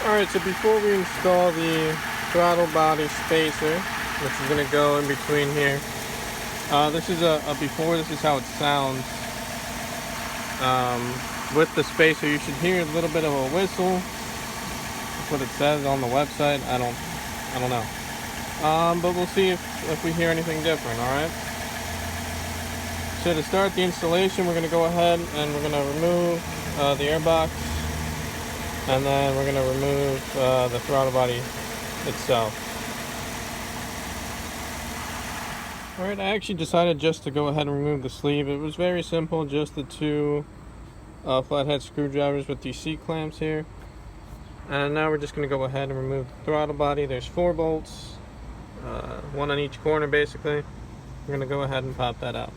Alright, so before we install the throttle body spacer, which is going to go in between here, this is a before, this is how it sounds. With the spacer, you should hear a little bit of a whistle. That's what it says on the website. I don't know. But we'll see if we hear anything different, alright? So to start the installation, we're going to go ahead and we're going to remove the air box. And then we're going to remove the throttle body itself. Alright, I actually decided just to go ahead and remove the sleeve. It was very simple, just the two flathead screwdrivers with these C-clamps here. And now we're just going to go ahead and remove the throttle body. There's 4 bolts, one on each corner basically. We're going to go ahead and pop that out.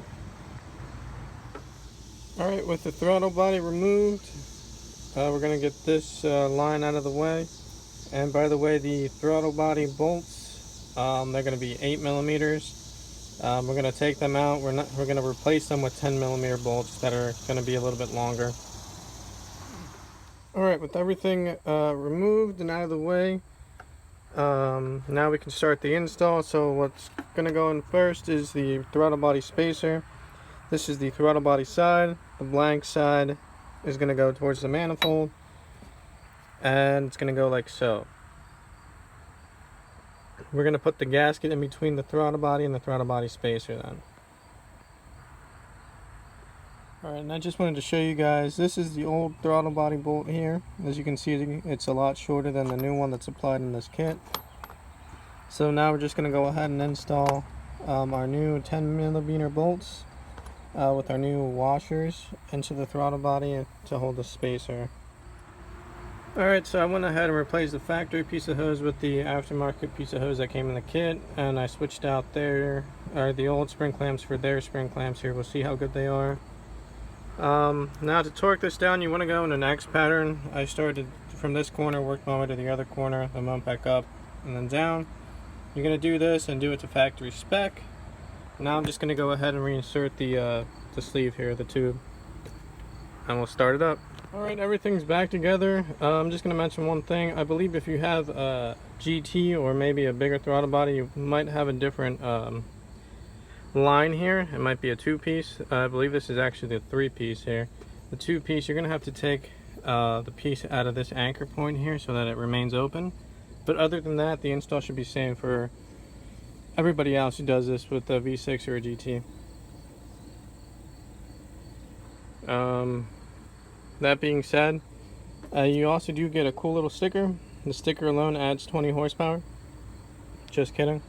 Alright, with the throttle body removed, we're going to get this line out of the way. And by the way, the throttle body bolts, they're going to be 8 millimeters. We're going to take them out. We're going to replace them with 10 millimeter bolts that are going to be a little bit longer. Alright, with everything removed and out of the way, now we can start the install. So what's going to go in first is the throttle body spacer. This is the throttle body side. The blank side is going to go towards the manifold, and it's going to go like so. We're going to put the gasket in between the throttle body and the throttle body spacer then. Alright, and I just wanted to show you guys, this is the old throttle body bolt here. As you can see, it's a lot shorter than the new one that's applied in this kit. So now we're just going to go ahead and install our new 10 millimeter bolts with our new washers into the throttle body to hold the spacer. Alright, so I went ahead and replaced the factory piece of hose with the aftermarket piece of hose that came in the kit, and I switched out the old spring clamps for their spring clamps here. We'll see how good they are. Now to torque this down, you want to go in an X pattern. I started from this corner, worked my way to the other corner, then went back up and then down. You're going to do this and do it to factory spec. Now I'm just going to go ahead and reinsert the sleeve here, the tube, and we'll start it up. Alright, everything's back together. I'm just going to mention one thing. I believe if you have a GT or maybe a bigger throttle body, you might have a different line here. It might be a 2-piece. I believe this is actually the 3-piece here. The 2-piece, you're going to have to take the piece out of this anchor point here so that it remains open. But other than that, the install should be same for everybody else who does this with a V6 or a GT. That being said, you also do get a cool little sticker. The sticker alone adds 20 horsepower. Just kidding.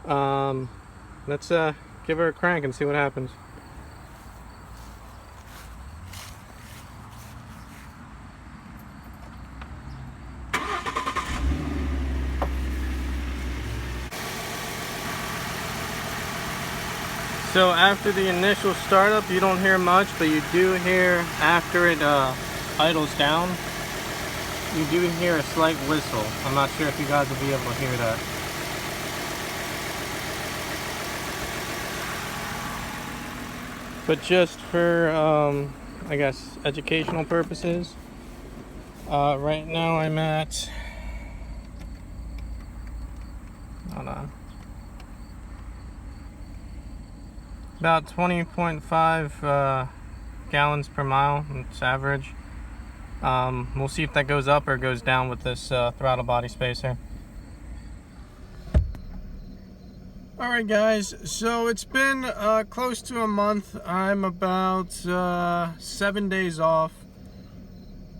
Let's give her a crank and see what happens. So after the initial startup, you don't hear much, but you do hear after it idles down, you do hear a slight whistle. I'm not sure if you guys will be able to hear that. But just for, I guess, educational purposes, right now I'm at, hold on, about 20.5 gallons per mile. It's average. We'll see if that goes up or goes down with this throttle body spacer. Alright guys, so it's been close to a month. I'm about 7 days off.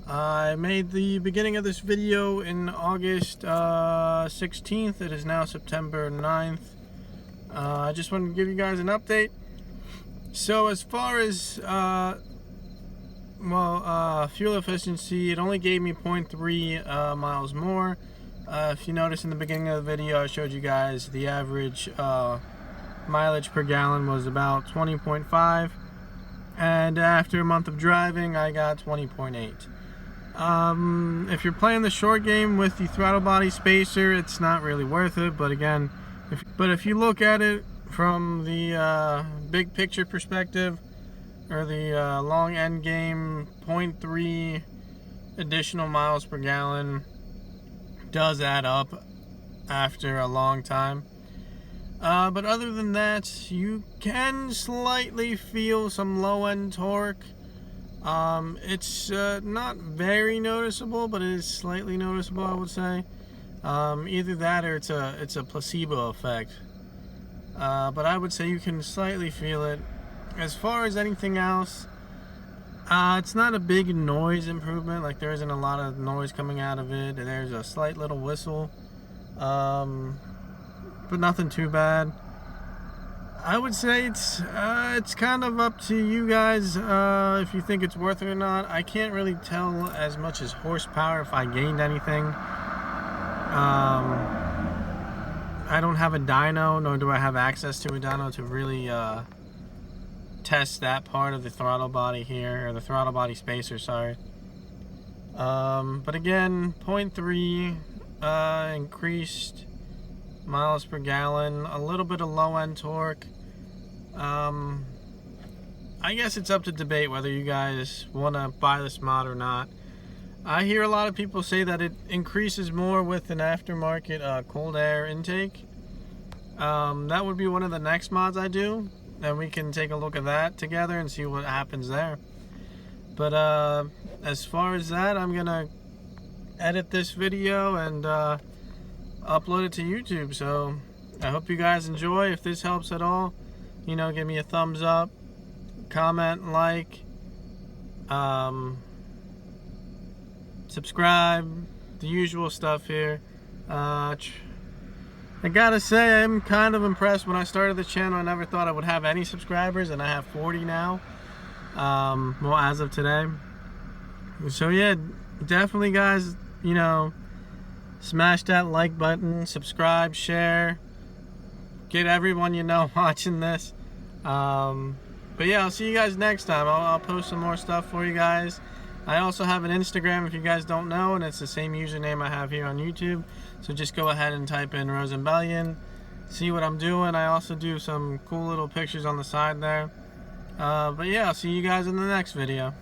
I made the beginning of this video in August 16th. It is now September 9th. I just wanted to give you guys an update. So as far as fuel efficiency, it only gave me 0.3 miles more. If you notice in the beginning of the video, I showed you guys the average mileage per gallon was about 20.5, and after a month of driving I got 20.8. If you're playing the short game with the throttle body spacer, it's not really worth it, but again, if you look at it from the big picture perspective, or the long end game, 0.3 additional miles per gallon does add up after a long time. But other than that, you can slightly feel some low-end torque. It's not very noticeable, but it is slightly noticeable, I would say. Either that or it's a placebo effect. But I would say you can slightly feel it. As far as anything else, it's not a big noise improvement. Like, there isn't a lot of noise coming out of it. There's a slight little whistle, but nothing too bad. I would say it's kind of up to you guys if you think it's worth it or not. I can't really tell as much as horsepower if I gained anything. I don't have a dyno, nor do I have access to a dyno to really test that part of the throttle body here, or the throttle body spacer, sorry. But again, 0.3 increased miles per gallon, a little bit of low-end torque. I guess it's up to debate whether you guys want to buy this mod or not. I hear a lot of people say that it increases more with an aftermarket cold air intake. That would be one of the next mods I do, and we can take a look at that together and see what happens there. But as far as that, I'm gonna edit this video and upload it to YouTube. So I hope you guys enjoy. If this helps at all, you know, give me a thumbs up, comment, like, subscribe, the usual stuff here. I gotta say, I'm kind of impressed. When I started the channel, I never thought I would have any subscribers, and I have 40 now, well, as of today. So yeah, definitely guys, you know, smash that like button, subscribe, share, get everyone you know watching this. But yeah, I'll see you guys next time. I'll post some more stuff for you guys. I also have an Instagram if you guys don't know, and it's the same username I have here on YouTube. So just go ahead and type in Rosembellion, see what I'm doing. I also do some cool little pictures on the side there. But yeah, I'll see you guys in the next video.